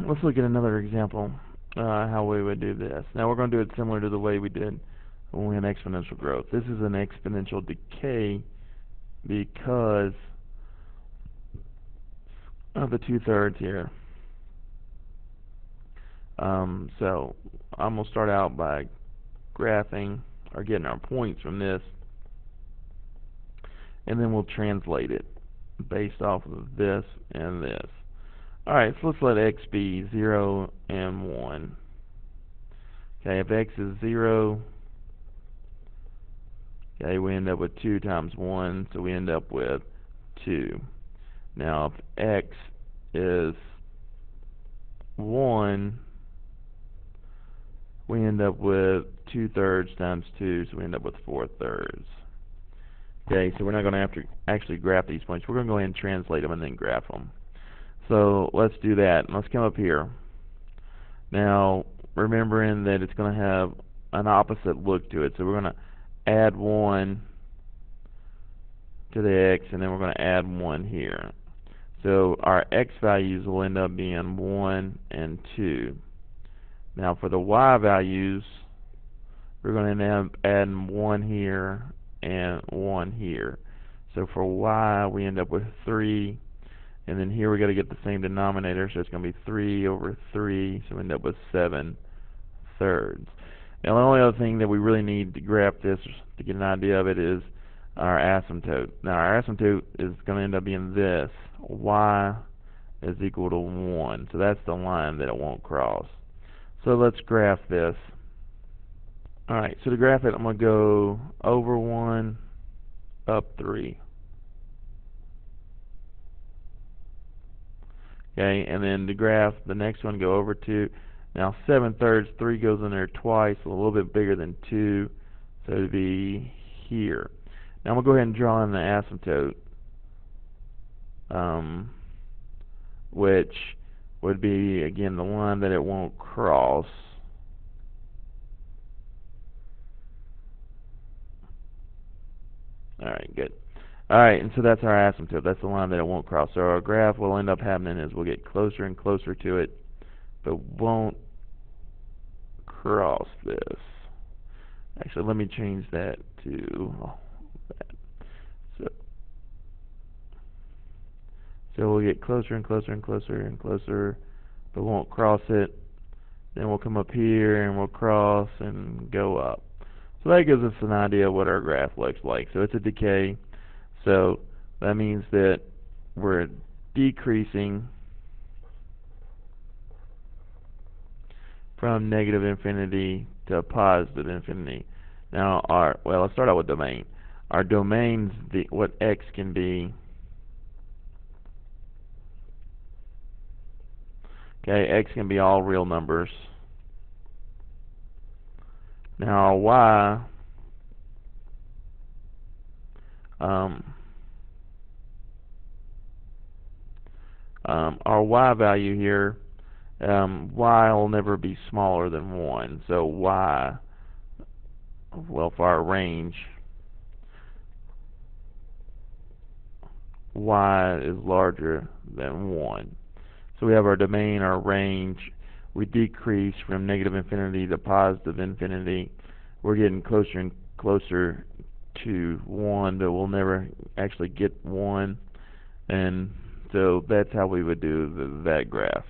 let's look at another example how we would do this. Now we're going to do it similar to the way we did when we had exponential growth. This is an exponential decay because of the 2/3 here. So I'm going to start out by graphing or getting our points from this, and then we'll translate it based off of this and this. Alright, so let's let x be 0 and 1. Okay, if x is 0, okay, we end up with 2 times 1, so we end up with 2. Now, if x is 1, we end up with 2/3 times 2, so we end up with 4/3. Okay, so we're not going to have to actually graph these points. We're going to go ahead and translate them and then graph them. So let's do that. Let's come up here. Now, remembering that it's going to have an opposite look to it. So we're going to add 1 to the x, and then we're going to add 1 here. So our x values will end up being 1 and 2. Now for the y values, we're going to end up adding 1 here and 1 here. So for y, we end up with 3. And then here we got to get the same denominator, so it's going to be 3 over 3, so we end up with 7/3. Now the only other thing that we really need to graph this to get an idea of it is our asymptote. Now our asymptote is going to end up being this. Y is equal to 1. So that's the line that it won't cross. So let's graph this. Alright, so to graph it, I'm going to go over 1, up 3. Okay, and then to graph the next one, go over 2. Now 7/3, 3 goes in there twice, a little bit bigger than 2, so it'd be here. Now I'm going to go ahead and draw in the asymptote, which would be, again, the line that it won't cross. Alright, good. Alright, and so that's our asymptote. That's the line that it won't cross. So our graph will end up happening is we'll get closer and closer to it, but won't cross this. Actually, let me change that to that. So we'll get closer and closer and closer and closer, but won't cross it. Then we'll come up here and we'll cross and go up. So that gives us an idea of what our graph looks like. So it's a decay. So that means that we're decreasing from negative infinity to positive infinity. Now let's start out with domain. Our domain's what x can be. Okay, x can be all real numbers. Now our y, our y value here, y will never be smaller than 1. So y, well, for our range, y is larger than 1. So we have our domain, our range. We decrease from negative infinity to positive infinity. We're getting closer and closer to 1, but we'll never actually get 1. And so that's how we would do that graph.